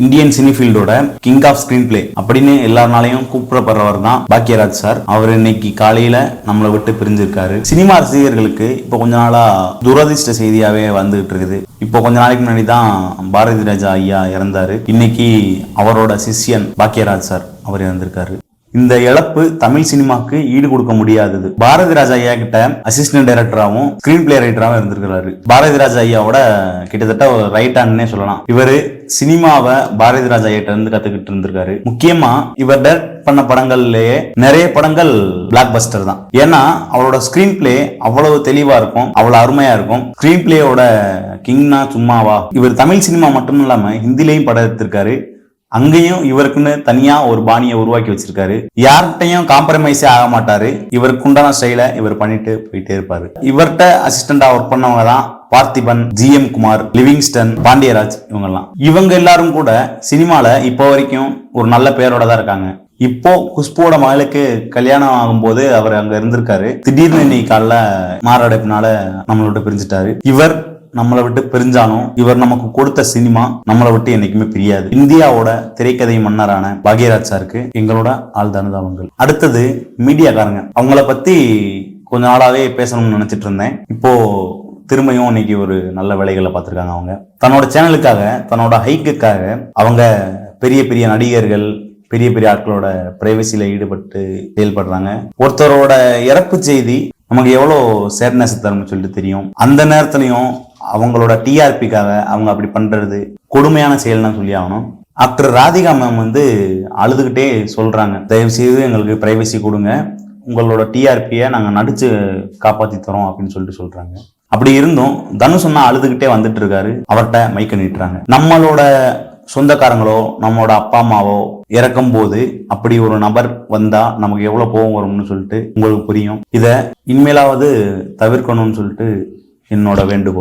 Indian சினிஃபீல்டோட king of screenplay அப்படின்னு எல்லாருனாலையும் கூப்பிடப்படுறவர் தான் பாக்யராஜ் சார். அவர் இன்னைக்கு காலையில நம்மளை விட்டு பிரிஞ்சிருக்காரு. சினிமா ரசிகர்களுக்கு இப்போ கொஞ்ச நாளா துரதிர்ஷ்ட செய்தியாவே வந்துகிட்டு இருக்குது. இப்போ கொஞ்ச நாளைக்கு முன்னாடி தான் பாரதி ராஜா ஐயா இறந்தாரு. இன்னைக்கு அவரோட சிஷ்யன் பாக்யராஜ் சார் அவர் இறந்திருக்காரு. இந்த இழப்பு தமிழ் சினிமாக்கு ஈடு கொடுக்க முடியாதது. பாரதி ராஜா ஐயா கிட்ட அசிஸ்டன்ட் டைரக்டராகவும் ஸ்கிரீன் பிளே ரைட்டராகவும் இருந்திருக்கிறாரு. பாரதி ராஜா ஐயாவோட கிட்டத்தட்ட ரைட் ஹேண்ட்னே சொல்லலாம். இவரு சினிமாவை பாரதி ராஜா ஐயா இருந்து கத்துக்கிட்டு இருந்திருக்காரு. முக்கியமா இவர் டைரக்ட் பண்ண படங்கள்லயே நிறைய படங்கள் பிளாக் பஸ்டர் தான். ஏன்னா அவரோட ஸ்கிரீன் பிளே அவ்வளவு தெளிவா இருக்கும், அவ்வளவு அருமையா இருக்கும். ஸ்கிரீன் பிளேயோட கிங்னா சும்மாவா. இவர் தமிழ் சினிமா மட்டும் இல்லாம ஹிந்திலையும் படம் எடுத்திருக்காரு. அங்கேயும் இவருக்குன்னு தனியா ஒரு பாணியை உருவாக்கி வச்சிருக்காரு. யார்கிட்டையும் காம்ப்ரமைஸே ஆக மாட்டாரு. இவருக்கு உண்டான ஸ்டைல இவர் பண்ணிட்டு போயிட்டே இருப்பாரு. இவர்கிட்ட அசிஸ்டண்டா ஒர்க் பண்ணவங்க தான் பார்த்திபன், ஜிஎம் குமார், லிவிங்ஸ்டன், பாண்டியராஜ். இவங்க எல்லாரும் கூட சினிமால இப்போ வரைக்கும் ஒரு நல்ல பேரோட தான் இருக்காங்க. இப்போ குஷ்புவோட மகளுக்கு கல்யாணம் ஆகும்போது அவர் அங்க இருந்திருக்காரு. திடீர்னு இன்னைக்கு காலைல மாரடைப்புனால நம்மளோட பிரிஞ்சுட்டாரு. இவர் நம்மளை விட்டு பிரிஞ்சாலும் இவர் நமக்கு கொடுத்த சினிமா நம்மளை விட்டு என்னைக்குமே பிரியாது. இந்தியாவோட திரைக்கதை மன்னரான பாக்யராஜ் சாருக்கு எங்களோட ஆழ்ந்த அனுதாபங்கள். அடுத்தது மீடியாக்காரங்க. அவங்கள பத்தி கொஞ்ச நாளாவே பேசணும்னு நினைச்சிட்டு இருந்தேன். இப்போ திரும்பியும் இன்னைக்கு ஒரு நல்ல வேலைகளை பார்த்திருக்காங்க. அவங்க தன்னோட சேனலுக்காக, தன்னோட ஹைக்குக்காக அவங்க பெரிய பெரிய நடிகர்கள், பெரிய பெரிய ஆட்களோட பிரைவசியில ஈடுபட்டு செயல்படுறாங்க. ஒருத்தரோட இறப்பு செய்தி நமக்கு எவ்வளோ சேட்னஸ் தரும்னு சொல்லிட்டு தெரியும். அந்த நேரத்திலையும் அவங்களோட டிஆர்பிக்காக அவங்க அப்படி பண்றது கொடுமையான செயல்னு சொல்லி ஆகணும். ஆக்டர் ராதிகா மேம் அழுதுகிட்டே சொல்றாங்க, தயவு செய்து எங்களுக்கு பிரைவசி கொடுங்க, உங்களோட டிஆர்பியை நாங்க நடிச்சு காப்பாத்தி தரோம் அப்படின்னு சொல்லிட்டு சொல்றாங்க. அப்படி இருந்தும் தனுஷ் சொன்னா அழுதுகிட்டே வந்துட்டு இருக்காரு. அவர்கிட்ட மைக்க நீட்டுறாங்க. நம்மளோட சொந்தக்காரங்களோ நம்மளோட அப்பா அம்மாவோ இறக்கும் போது அப்படி ஒரு நபர் வந்தா நமக்கு எவ்வளவு கோபம் வரும்னு சொல்லிட்டு உங்களுக்கு புரியும். இத இனிமேலாவது தவிர்க்கணும்னு சொல்லிட்டு என்னோட வேண்டுகோள்.